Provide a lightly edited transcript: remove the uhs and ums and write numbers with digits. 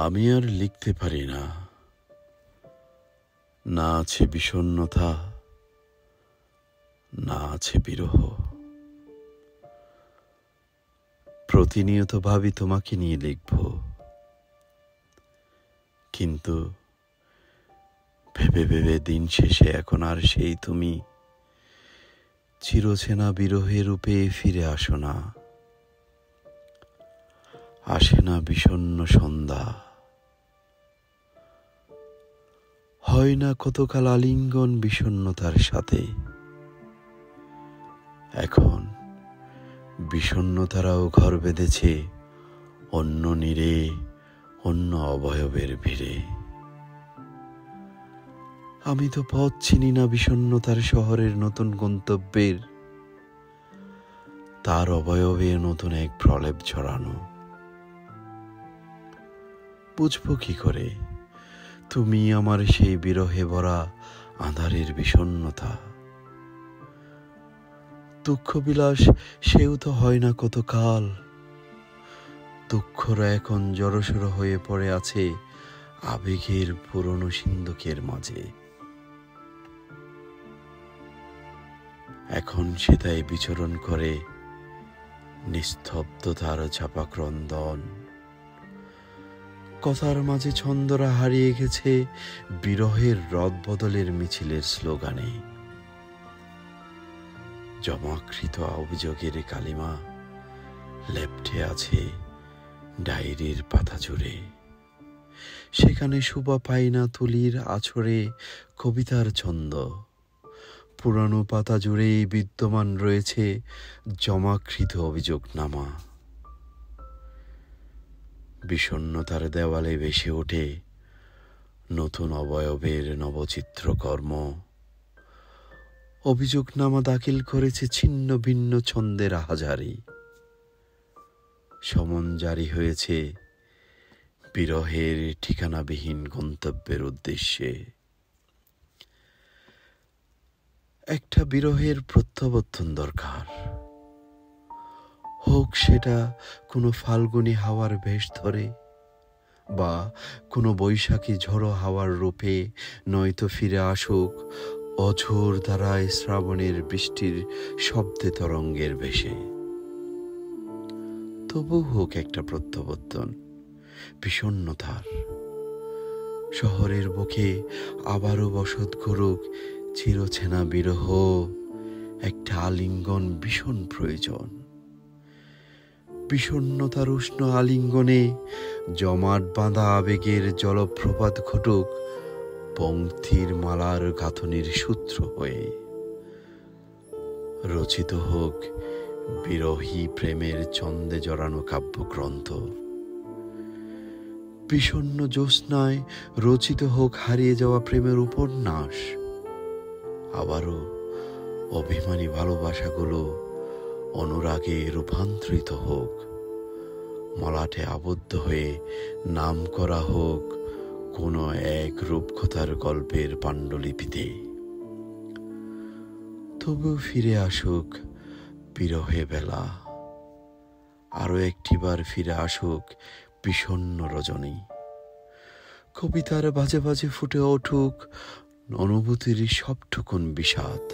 আমি আর লিখতে পারি না, না আছে বিষণ্ণতা, না আছে বিরহ। প্রতিনিয়ত ভাবি তোমাকে নিয়ে লিখব, কিন্তু ভেবে ভেবে দিন শেষে এখন আর সেই তুমি চিরচেনা বিরহের রূপে ফিরে আসো না। আসে না বিষণ্ণ সন্ধ্যা, হয় না কতকাল আলিঙ্গন বিষণ্ণতার সাথে। এখন বিষণ্ণতারাও ঘর বেঁধেছে অন্য নীড়ে, অন্য অবয়বের ভিড়ে। আমি তো পথ চিনি না বিষণ্ণতার শহরের নতুন গন্তব্যের, তার অবয়বে নতুন এক প্রলেপ ছড়ানো। বুঝবো কি করে তুমি আমার সেই বিরহে ভরা আঁধারের বিষণ্ণতা? দুঃখ বিলাস সেও তো হয় না কতকাল, দুঃখরা এখন জড়সড় হয়ে পড়ে আছে আবেগের পুরনো সিন্ধুকের মাঝে। এখন সেটাই বিচরণ করে নিস্তব্ধতার চাপা ক্রন্দন। কথার মাঝে ছন্দরা হারিয়ে গেছে বিরহের রদবদলের মিছিলের স্লোগানে। জমাকৃত অভিযোগের কালিমা লেপ্টে আছে ডায়েরির পাতা জুড়ে। সেখানে শোভা পায় না তুলির আছড়ে কবিতার ছন্দ। পুরানো পাতা জুড়েই বিদ্যমান রয়েছে জমাকৃত অভিযোগনামা। বিষণ্ণতার দেওয়ালে ভেসে ওঠে নতুন অবয়বের নবচিত্রকর্ম। অভিযোগনামা দাখিল করেছে ছিন্ন ভিন্ন ছন্দের হাজারি। সমন জারি হয়েছে বিরহের ঠিকানাবিহীন গন্তব্যের উদ্দেশ্যে। একটা বিরহের প্রত্যাবর্তন দরকার, হোক সেটা কোনো ফাল্গুনী হাওয়ার বেশ ধরে, বা কোনো বৈশাখী ঝড়ো হাওয়ার রূপে, নয়তো ফিরে আসুক অঝোর ধারায় শ্রাবণের বৃষ্টির শব্দে তরঙ্গের ভেসে। তবু হোক একটা প্রত্যাবর্তন বিষণ্ণতার। শহরের বুকে আবারও বসত করুক চিরচেনা বিরহ। একটা আলিঙ্গন ভীষণ প্রয়োজন। বিষণ্ণতার উষ্ণ আলিঙ্গনে জমাট বাঁধা আবেগের জলপ্রপাত ঘটুক পংক্তির মালার গাঁথনির সূত্র হয়ে। রচিত হোক বিরহী প্রেমের ছন্দে জড়ানো কাব্যগ্রন্থ। বিষণ্ণ জ্যোৎস্নায় রচিত হোক হারিয়ে যাওয়া প্রেমের উপন্যাস। আবারও অভিমানী ভালোবাসাগুলো অনুরাগে রূপান্তরিত হোক, মলাটে আবদ্ধ হয়ে নাম করা হোক কোনো এক রূপকথার গল্পের পাণ্ডুলিপিতে। তবু ফিরে আসুক বিরহে বেলা, আরো একটিবার ফিরে আসুক বিষণ্ণ রজনী। কবিতার বাজে বাজে ফুটে উঠুক অনুভূতির সবটুকুন বিষাদ।